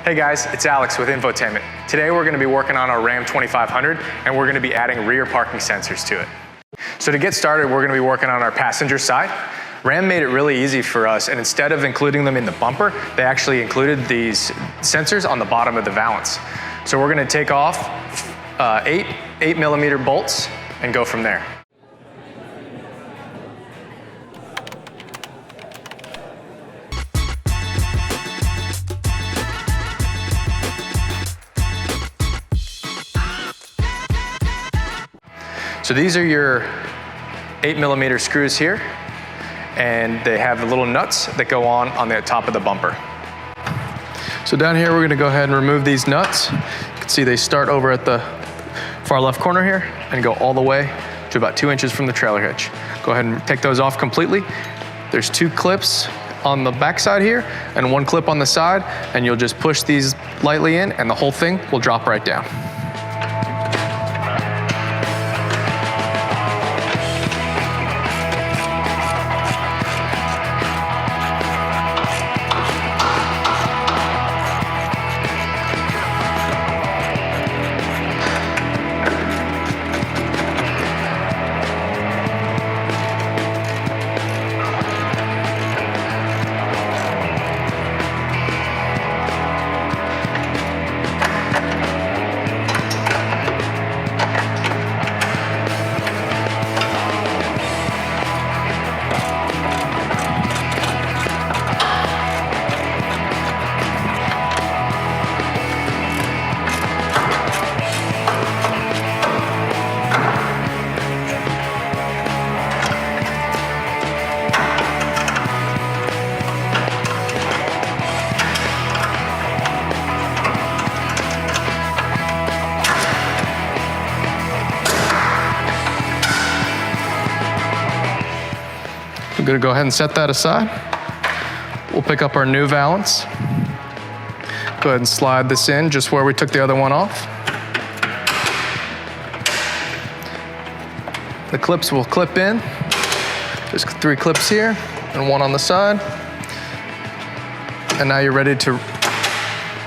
Hey guys, it's Alex with Infotainment. Today we're going to be working on our Ram 2500 and we're going to be adding rear parking sensors to it. So to get started, we're going to be working on our passenger side. Ram made it really easy for us, and instead of including them in the bumper, they actually included these sensors on the bottom of the valance. So we're going to take off 8mm bolts and go from there. So these are your 8mm screws here, and they have the little nuts that go on the top of the bumper. So down here, we're going to go ahead and remove these nuts. You can see they start over at the far left corner here and go all the way to about 2 inches from the trailer hitch. Go ahead and take those off completely. There's 2 clips on the back side here and 1 clip on the side, and you'll just push these lightly in and the whole thing will drop right down. We're going to go ahead and set that aside. We'll pick up our new valance. Go ahead and slide this in just where we took the other one off. The clips will clip in. There's 3 clips here and 1 on the side. And now you're ready to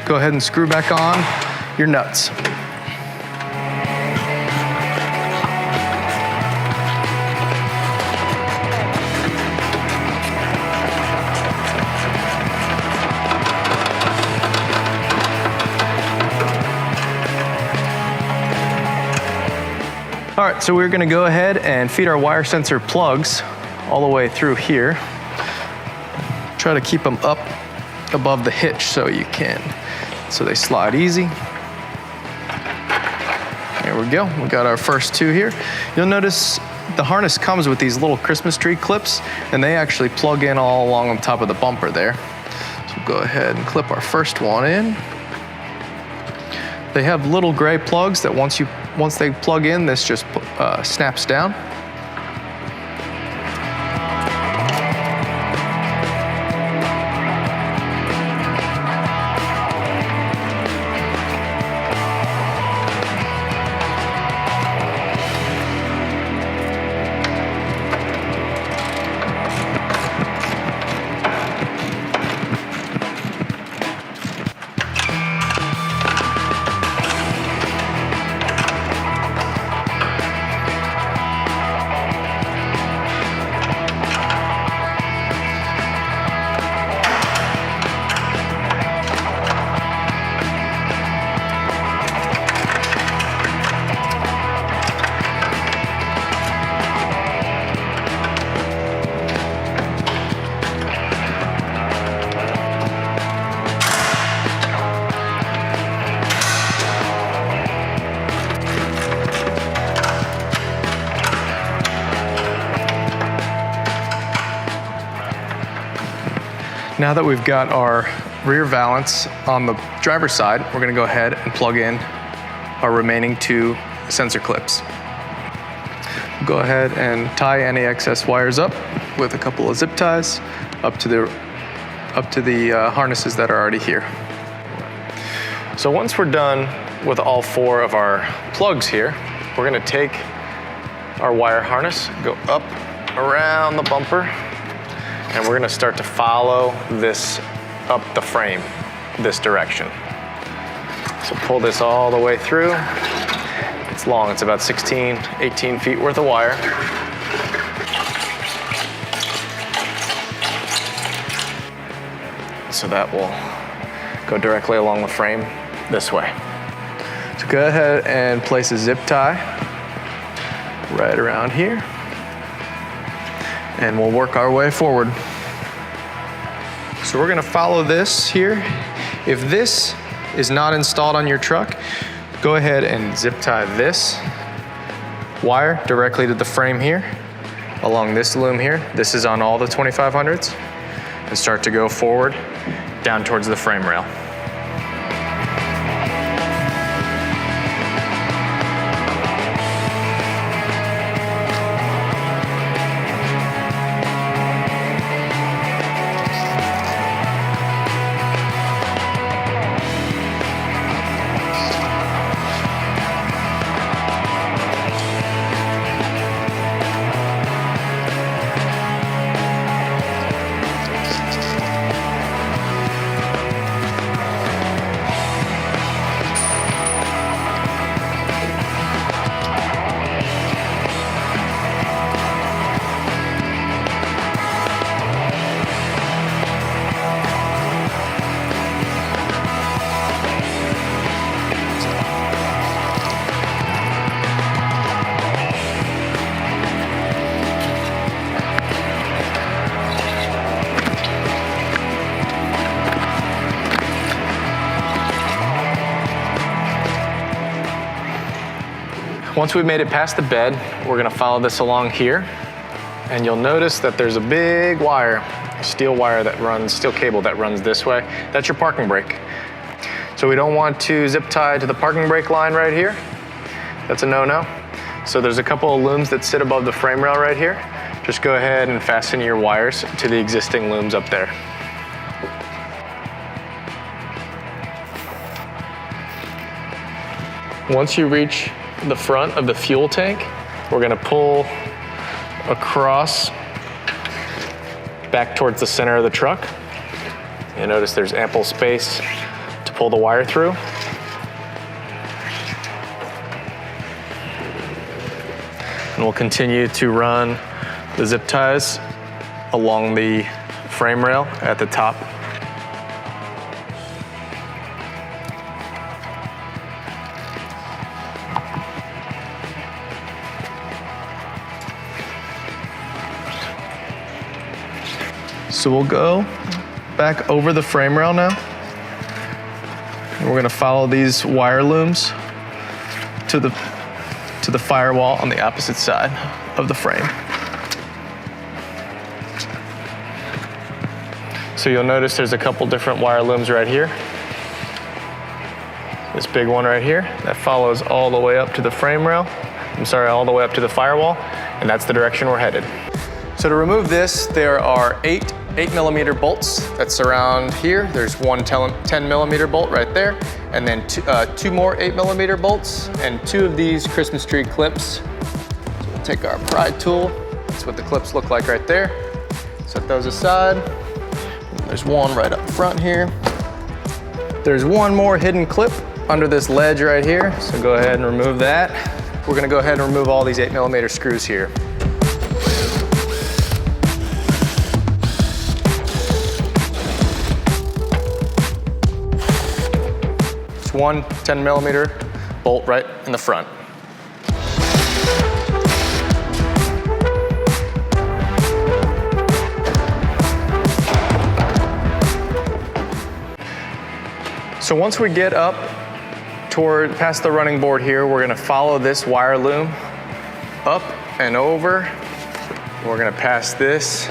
go ahead and screw back on your nuts. All right, so we're gonna go ahead and feed our wire sensor plugs all the way through here. Try to keep them up above the hitch so they slide easy. There we go, we got our first 2 here. You'll notice the harness comes with these little Christmas tree clips, and they actually plug in all along on top of the bumper there. So we'll go ahead and clip our first one in. They have little gray plugs that once they plug in, this just snaps down. Now that we've got our rear valance on the driver's side, we're gonna go ahead and plug in our remaining 2 sensor clips. Go ahead and tie any excess wires up with a couple of zip ties up to the harnesses that are already here. So once we're done with all 4 of our plugs here, we're gonna take our wire harness, go up around the bumper, and we're gonna start to follow this up the frame. this direction. So pull this all the way through. It's long, it's about 16, 18 feet worth of wire. So that will go directly along the frame this way. So go ahead and place a zip tie right around here, and we'll work our way forward. So we're gonna follow this here. If this is not installed on your truck, go ahead and zip tie this wire directly to the frame here, along this loom here. This is on all the 2500s, and start to go forward down towards the frame rail. Once we've made it past the bed, we're gonna follow this along here, and you'll notice that there's a big wire, steel wire that runs, steel cable that runs this way. That's your parking brake. So we don't want to zip tie to the parking brake line right here. That's a no-no. So there's a couple of looms that sit above the frame rail right here. Just go ahead and fasten your wires to the existing looms up there. Once you reach the front of the fuel tank, we're gonna pull across back towards the center of the truck. You notice there's ample space to pull the wire through. And we'll continue to run the zip ties along the frame rail at the top. So we'll go back over the frame rail now. And we're gonna follow these wire looms to the firewall on the opposite side of the frame. So you'll notice there's a couple different wire looms right here. This big one right here, that follows all the way up to the frame rail. All the way up to the firewall, and that's the direction we're headed. So to remove this, there are 8mm bolts that surround here. There's one 10mm bolt right there, and then two more 8mm bolts, and 2 of these Christmas tree clips. So we'll take our pry tool. That's what the clips look like right there. Set those aside. And there's one right up front here. There's one more hidden clip under this ledge right here, so go ahead and remove that. We're gonna go ahead and remove all these 8mm screws here. One 10mm bolt right in the front. So once we get up past the running board here, we're gonna follow this wire loom up and over. We're gonna pass this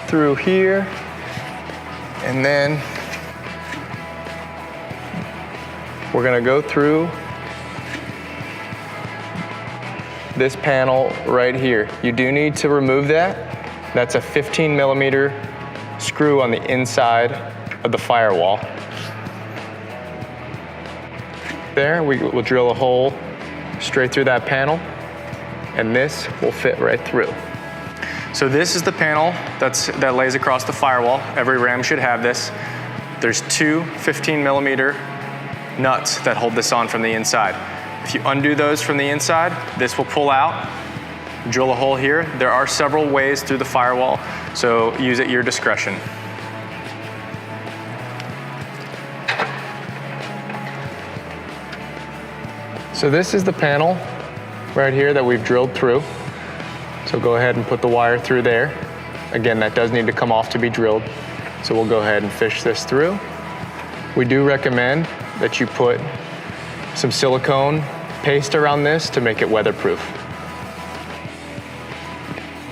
through here, and then we're gonna go through this panel right here. You do need to remove that. That's a 15mm screw on the inside of the firewall. There, we will drill a hole straight through that panel, and this will fit right through. So this is the panel that lays across the firewall. Every Ram should have this. there's two 15mm nuts that hold this on from the inside. If you undo those from the inside, this will pull out, drill a hole here. There are several ways through the firewall, so use at your discretion. So this is the panel right here that we've drilled through. So go ahead and put the wire through there. Again, that does need to come off to be drilled. So we'll go ahead and fish this through. We do recommend that you put some silicone paste around this to make it weatherproof.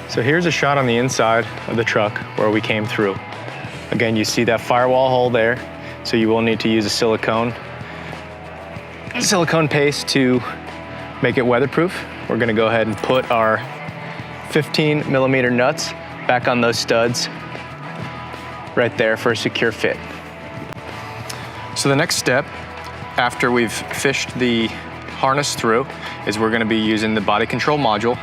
So here's a shot on the inside of the truck where we came through. Again, you see that firewall hole there, so you will need to use a silicone paste to make it weatherproof. We're gonna go ahead and put our 15mm nuts back on those studs right there for a secure fit. So the next step, after we've fished the harness through, is we're gonna be using the body control module.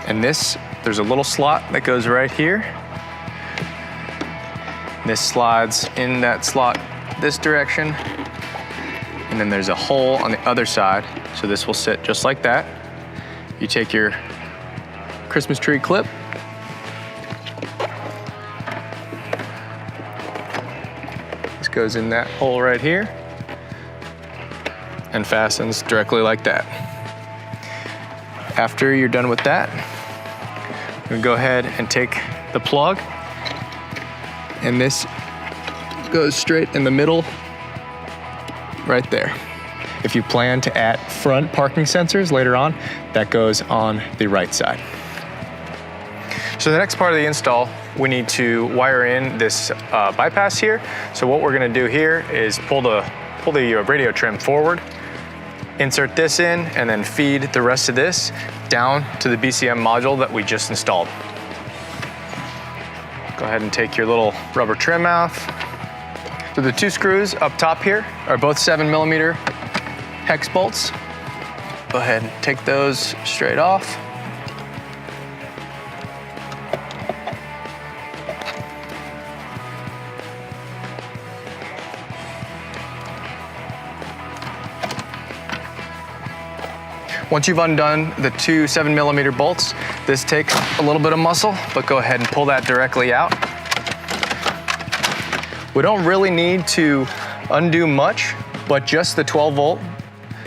And there's a little slot that goes right here. This slides in that slot this direction. And then there's a hole on the other side. So this will sit just like that. You take your Christmas tree clip. This goes in that hole right here and fastens directly like that. After you're done with that, I'm gonna go ahead and take the plug, and this goes straight in the middle right there. If you plan to add front parking sensors later on, that goes on the right side. So the next part of the install, we need to wire in this bypass here. So what we're gonna do here is pull the radio trim forward, insert this in, and then feed the rest of this down to the BCM module that we just installed. Go ahead and take your little rubber trim off. So the two screws up top here are both 7mm hex bolts. Go ahead and take those straight off. Once you've undone the two 7mm bolts, this takes a little bit of muscle, but go ahead and pull that directly out. We don't really need to undo much, but just the 12-volt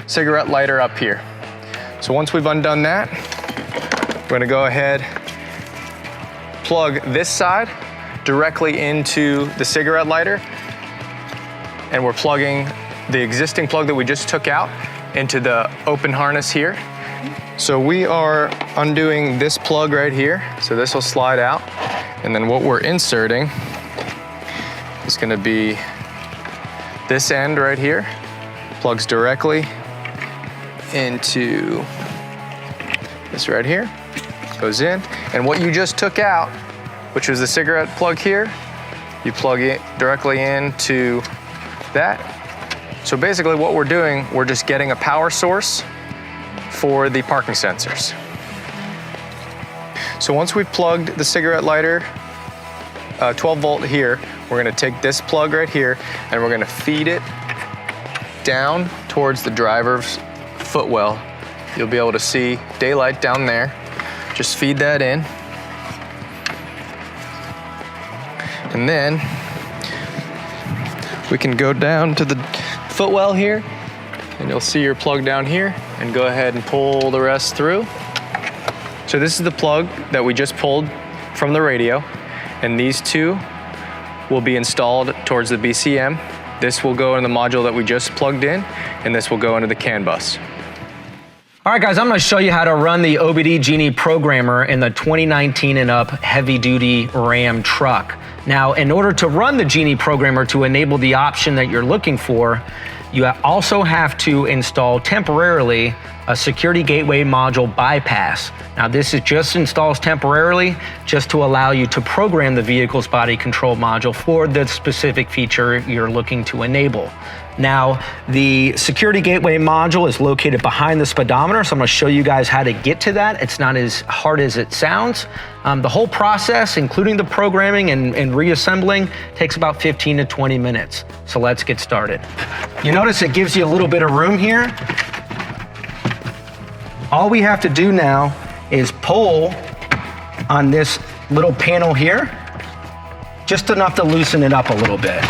cigarette lighter up here. So once we've undone that, we're gonna go ahead, plug this side directly into the cigarette lighter, and we're plugging the existing plug that we just took out into the open harness here. So we are undoing this plug right here. So this will slide out. And then what we're inserting is gonna be this end right here. Plugs directly into this right here, goes in. And what you just took out, which was the cigarette plug here, you plug it directly into that. So basically what we're doing, we're just getting a power source for the parking sensors. So once we've plugged the cigarette lighter, 12-volt here, we're gonna take this plug right here and we're gonna feed it down towards the driver's footwell. You'll be able to see daylight down there. Just feed that in. And then we can go down to the footwell here, and you'll see your plug down here, and go ahead and pull the rest through. So this is the plug that we just pulled from the radio, and these two will be installed towards the BCM. This will go in the module that we just plugged in, and this will go into the CAN bus. All right, guys, I'm gonna show you how to run the OBD Genie programmer in the 2019 and up heavy-duty Ram truck. Now, in order to run the Genie programmer to enable the option that you're looking for, you also have to install temporarily a security gateway module bypass. Now, this just installs temporarily just to allow you to program the vehicle's body control module for the specific feature you're looking to enable. Now, the security gateway module is located behind the speedometer, so I'm gonna show you guys how to get to that. It's not as hard as it sounds. The whole process, including the programming and reassembling, takes about 15 to 20 minutes. So let's get started. You notice it gives you a little bit of room here. All we have to do now is pull on this little panel here, just enough to loosen it up a little bit.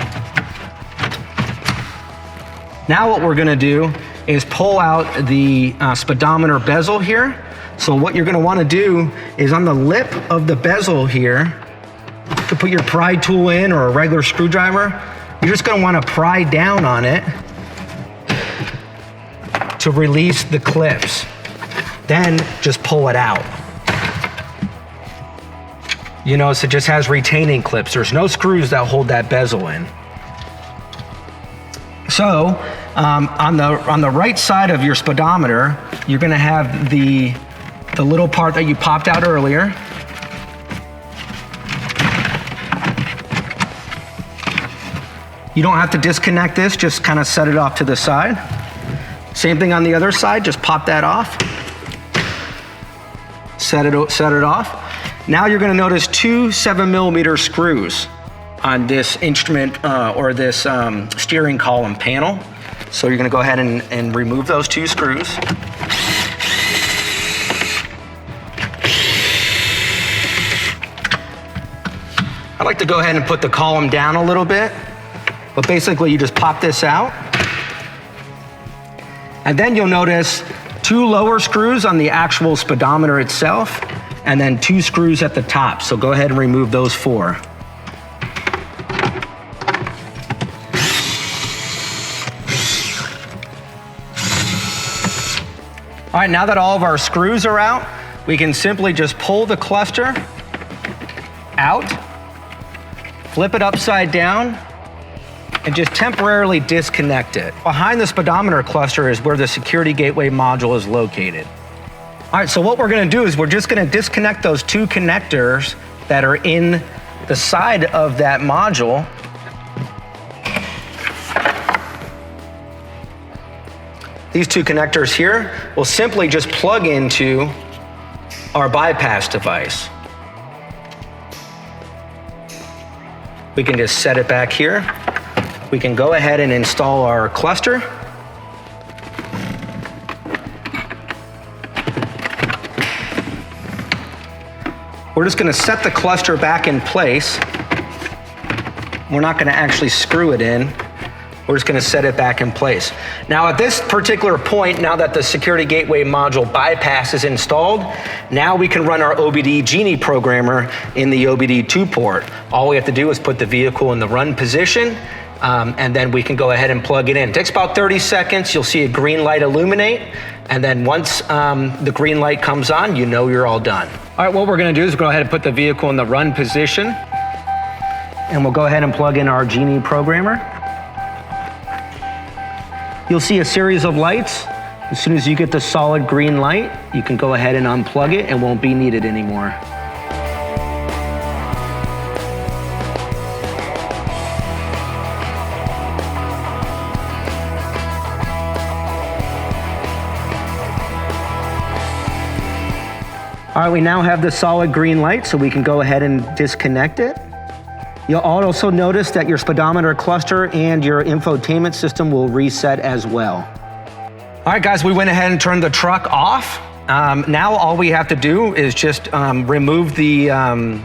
Now what we're gonna do is pull out the speedometer bezel here. So what you're gonna wanna do is on the lip of the bezel here, to put your pry tool in or a regular screwdriver, you're just gonna wanna pry down on it to release the clips. Then just pull it out. You notice it just has retaining clips. There's no screws that hold that bezel in. So on the right side of your speedometer, you're gonna have the little part that you popped out earlier. You don't have to disconnect this, just kind of set it off to the side. Same thing on the other side, just pop that off. Set it off. Now you're gonna notice 2 7mm screws on this instrument or this steering column panel. So you're gonna go ahead and remove those 2 screws. I like to go ahead and put the column down a little bit, but basically you just pop this out. And then you'll notice 2 lower screws on the actual speedometer itself, and then 2 screws at the top. So go ahead and remove those 4. All right, now that all of our screws are out, we can simply just pull the cluster out, flip it upside down, and just temporarily disconnect it. Behind the speedometer cluster is where the security gateway module is located. All right, so what we're gonna do is we're just gonna disconnect those 2 connectors that are in the side of that module. These 2 connectors here will simply just plug into our bypass device. We can just set it back here. We can go ahead and install our cluster. We're just gonna set the cluster back in place. We're not gonna actually screw it in. We're just gonna set it back in place. Now at this particular point, now that the security gateway module bypass is installed, now we can run our OBD Genie programmer in the OBD2 port. All we have to do is put the vehicle in the run position, and then we can go ahead and plug it in. It takes about 30 seconds. You'll see a green light illuminate. And then once the green light comes on, you know you're all done. All right, what we're gonna do is go ahead and put the vehicle in the run position. And we'll go ahead and plug in our Genie programmer. You'll see a series of lights. As soon as you get the solid green light, you can go ahead and unplug it. It won't be needed anymore. All right, we now have the solid green light, so we can go ahead and disconnect it. You'll also notice that your speedometer cluster and your infotainment system will reset as well. All right, guys, we went ahead and turned the truck off. Now all we have to do is just remove the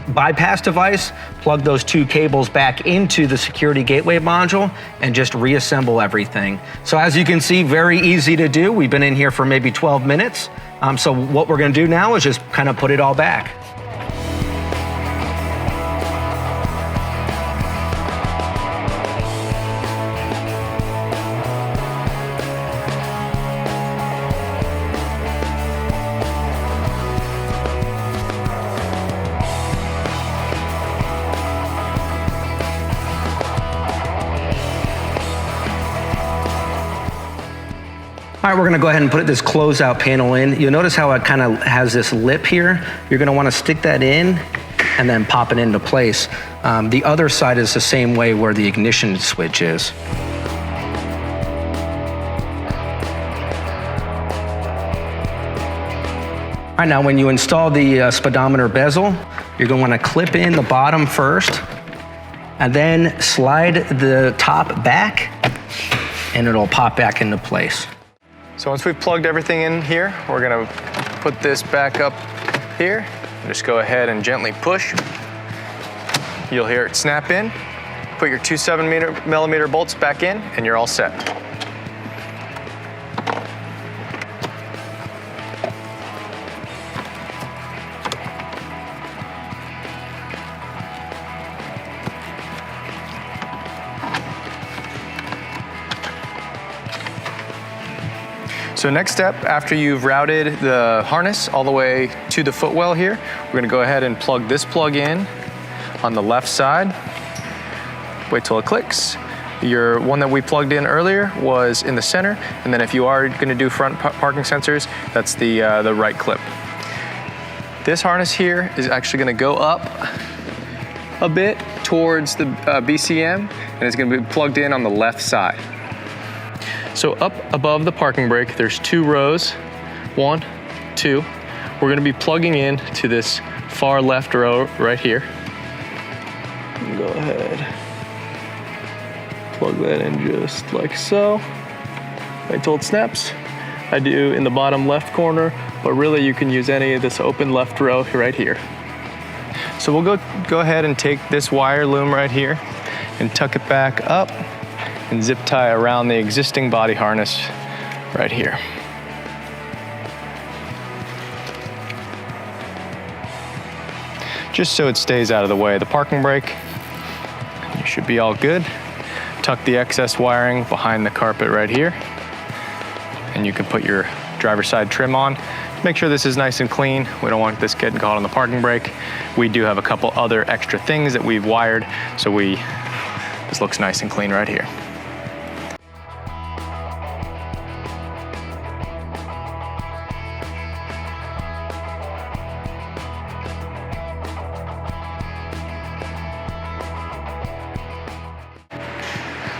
bypass device, plug those 2 cables back into the security gateway module, and just reassemble everything. So as you can see, very easy to do. We've been in here for maybe 12 minutes. So what we're gonna do now is just kind of put it all back. All right, we're gonna go ahead and put this closeout panel in. You'll notice how it kind of has this lip here. You're gonna wanna stick that in and then pop it into place. The other side is the same way where the ignition switch is. All right, now when you install the speedometer bezel, You're going to want to clip in the bottom first, and then slide the top back, and it'll pop back into place. So once we've plugged everything in here, we're gonna put this back up here. Just go ahead and gently push. You'll hear it snap in. Put your two 7mm bolts back in, and you're all set. So next step, after you've routed the harness all the way to the footwell here, we're gonna go ahead and plug this plug in on the left side. Wait till it clicks. Your one that we plugged in earlier was in the center, and then if you are gonna do front parking sensors, that's the right clip. This harness here is actually gonna go up a bit towards the BCM, and it's gonna be plugged in on the left side. So up above the parking brake, there's two rows, 1, 2. We're gonna be plugging in to this far left row right here. Go ahead, plug that in just like so. Wait till it snaps. I do in the bottom left corner, but really you can use any of this open left row right here. So we'll go ahead and take this wire loom right here and tuck it back up and zip tie around the existing body harness right here. Just so it stays out of the way of the parking brake. You should be all good. Tuck the excess wiring behind the carpet right here, and you can put your driver's side trim on. Make sure this is nice and clean. We don't want this getting caught on the parking brake. We do have a couple other extra things that we've wired, so this looks nice and clean right here.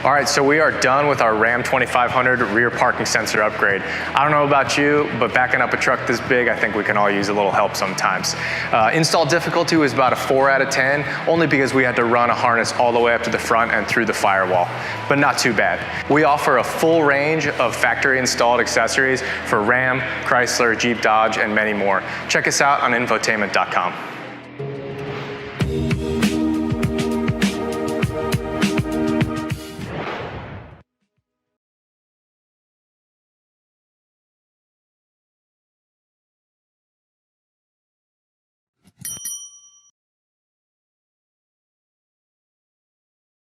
All right, so we are done with our Ram 2500 rear parking sensor upgrade. I don't know about you, but backing up a truck this big, I think we can all use a little help sometimes. Install difficulty was about a 4 out of 10, only because we had to run a harness all the way up to the front and through the firewall, but not too bad. We offer a full range of factory installed accessories for Ram, Chrysler, Jeep, Dodge, and many more. Check us out on Infotainment.com.